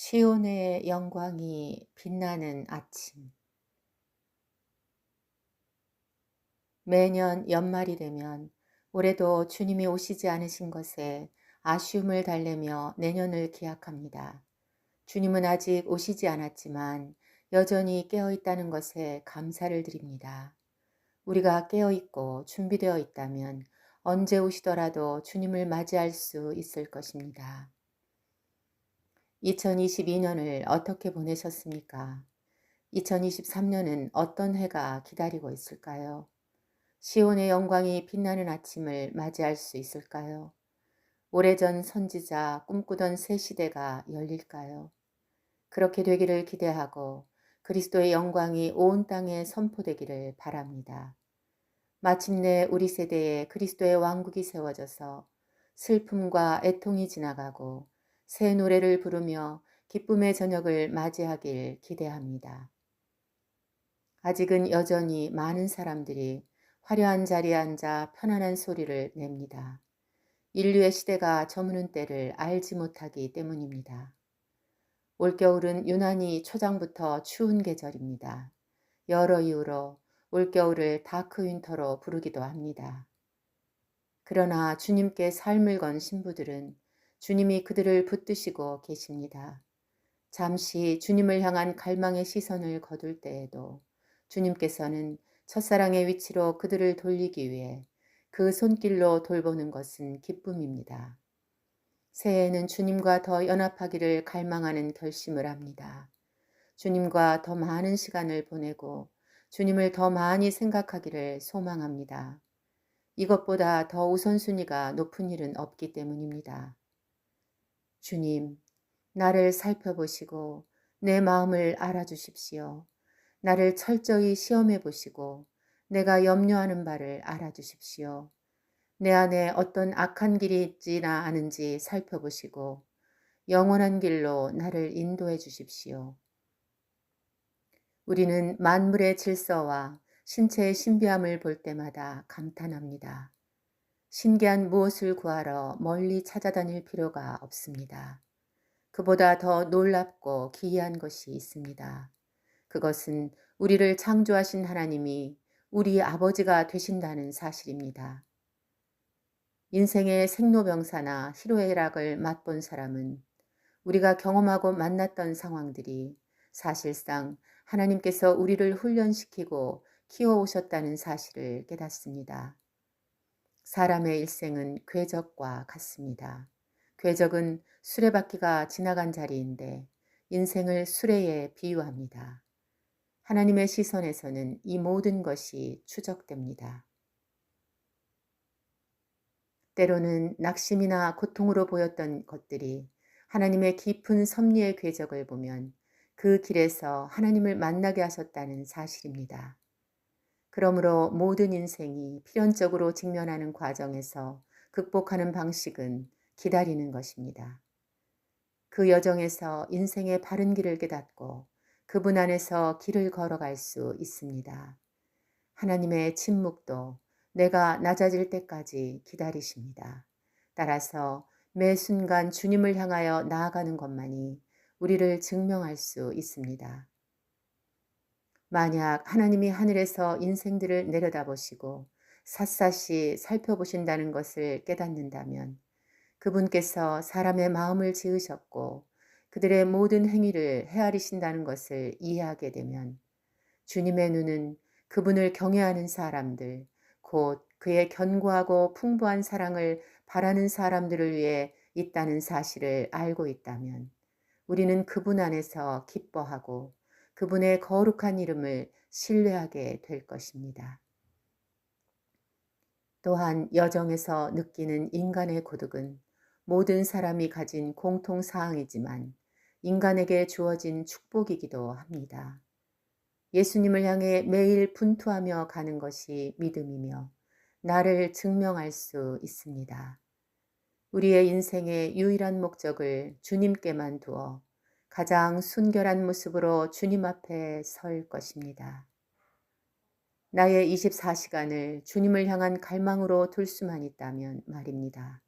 시온의 영광이 빛나는 아침. 매년 연말이 되면 올해도 주님이 오시지 않으신 것에 아쉬움을 달래며 내년을 기약합니다. 주님은 아직 오시지 않았지만 여전히 깨어 있다는 것에 감사를 드립니다. 우리가 깨어 있고 준비되어 있다면 언제 오시더라도 주님을 맞이할 수 있을 것입니다. 2022년을 어떻게 보내셨습니까? 2023년은 어떤 해가 기다리고 있을까요? 시온의 영광이 빛나는 아침을 맞이할 수 있을까요? 오래전 선지자 꿈꾸던 새 시대가 열릴까요? 그렇게 되기를 기대하고 그리스도의 영광이 온 땅에 선포되기를 바랍니다. 마침내 우리 세대에 그리스도의 왕국이 세워져서 슬픔과 애통이 지나가고 새 노래를 부르며 기쁨의 저녁을 맞이하길 기대합니다. 아직은 여전히 많은 사람들이 화려한 자리에 앉아 편안한 소리를 냅니다. 인류의 시대가 저무는 때를 알지 못하기 때문입니다. 올겨울은 유난히 초장부터 추운 계절입니다. 여러 이유로 올겨울을 다크윈터로 부르기도 합니다. 그러나 주님께 삶을 건 신부들은 주님이 그들을 붙드시고 계십니다. 잠시 주님을 향한 갈망의 시선을 거둘 때에도 주님께서는 첫사랑의 위치로 그들을 돌리기 위해 그 손길로 돌보는 것은 기쁨입니다. 새해에는 주님과 더 연합하기를 갈망하는 결심을 합니다. 주님과 더 많은 시간을 보내고 주님을 더 많이 생각하기를 소망합니다. 이것보다 더 우선순위가 높은 일은 없기 때문입니다. 주님, 나를 살펴보시고 내 마음을 알아주십시오. 나를 철저히 시험해 보시고 내가 염려하는 바를 알아주십시오. 내 안에 어떤 악한 길이 있지나 않은지 살펴보시고 영원한 길로 나를 인도해 주십시오. 우리는 만물의 질서와 신체의 신비함을 볼 때마다 감탄합니다. 신기한 무엇을 구하러 멀리 찾아다닐 필요가 없습니다. 그보다 더 놀랍고 기이한 것이 있습니다. 그것은 우리를 창조하신 하나님이 우리 아버지가 되신다는 사실입니다. 인생의 생로병사나 희로애락을 맛본 사람은 우리가 경험하고 만났던 상황들이 사실상 하나님께서 우리를 훈련시키고 키워오셨다는 사실을 깨닫습니다. 사람의 일생은 궤적과 같습니다. 궤적은 수레바퀴가 지나간 자리인데 인생을 수레에 비유합니다. 하나님의 시선에서는 이 모든 것이 추적됩니다. 때로는 낙심이나 고통으로 보였던 것들이 하나님의 깊은 섭리의 궤적을 보면 그 길에서 하나님을 만나게 하셨다는 사실입니다. 그러므로 모든 인생이 필연적으로 직면하는 과정에서 극복하는 방식은 기다리는 것입니다. 그 여정에서 인생의 바른 길을 깨닫고 그분 안에서 길을 걸어갈 수 있습니다. 하나님의 침묵도 내가 낮아질 때까지 기다리십니다. 따라서 매 순간 주님을 향하여 나아가는 것만이 우리를 증명할 수 있습니다. 만약 하나님이 하늘에서 인생들을 내려다보시고 샅샅이 살펴보신다는 것을 깨닫는다면 그분께서 사람의 마음을 지으셨고 그들의 모든 행위를 헤아리신다는 것을 이해하게 되면 주님의 눈은 그분을 경외하는 사람들, 곧 그의 견고하고 풍부한 사랑을 바라는 사람들을 위해 있다는 사실을 알고 있다면 우리는 그분 안에서 기뻐하고 그분의 거룩한 이름을 신뢰하게 될 것입니다. 또한 여정에서 느끼는 인간의 고독은 모든 사람이 가진 공통사항이지만 인간에게 주어진 축복이기도 합니다. 예수님을 향해 매일 분투하며 가는 것이 믿음이며 나를 증명할 수 있습니다. 우리의 인생의 유일한 목적을 주님께만 두어 가장 순결한 모습으로 주님 앞에 설 것입니다. 나의 24시간을 주님을 향한 갈망으로 둘 수만 있다면 말입니다.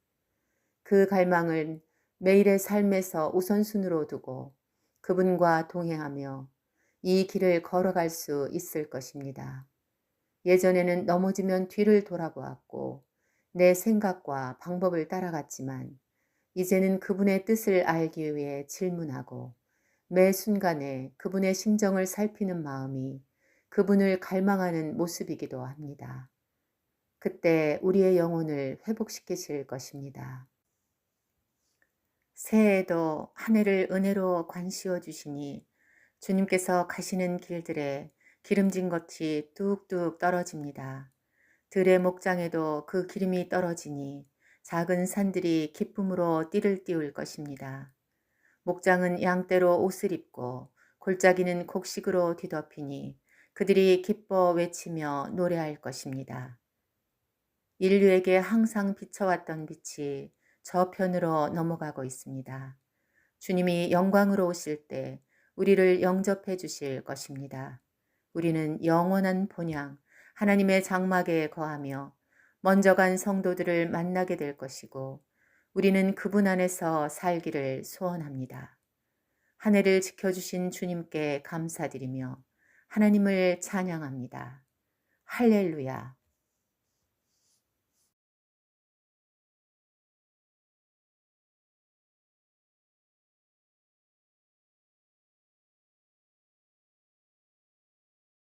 그 갈망을 매일의 삶에서 우선순위로 두고 그분과 동행하며 이 길을 걸어갈 수 있을 것입니다. 예전에는 넘어지면 뒤를 돌아보았고 내 생각과 방법을 따라갔지만 이제는 그분의 뜻을 알기 위해 질문하고 매 순간에 그분의 심정을 살피는 마음이 그분을 갈망하는 모습이기도 합니다. 그때 우리의 영혼을 회복시키실 것입니다. 새해에도 한 해를 은혜로 관시어 주시니 주님께서 가시는 길들에 기름진 것이 뚝뚝 떨어집니다. 들의 목장에도 그 기름이 떨어지니 작은 산들이 기쁨으로 띠를 띄울 것입니다. 목장은 양떼로 옷을 입고 골짜기는 곡식으로 뒤덮이니 그들이 기뻐 외치며 노래할 것입니다. 인류에게 항상 비춰왔던 빛이 저편으로 넘어가고 있습니다. 주님이 영광으로 오실 때 우리를 영접해 주실 것입니다. 우리는 영원한 본향 하나님의 장막에 거하며 먼저 간 성도들을 만나게 될 것이고 우리는 그분 안에서 살기를 소원합니다. 한 해를 지켜주신 주님께 감사드리며 하나님을 찬양합니다. 할렐루야.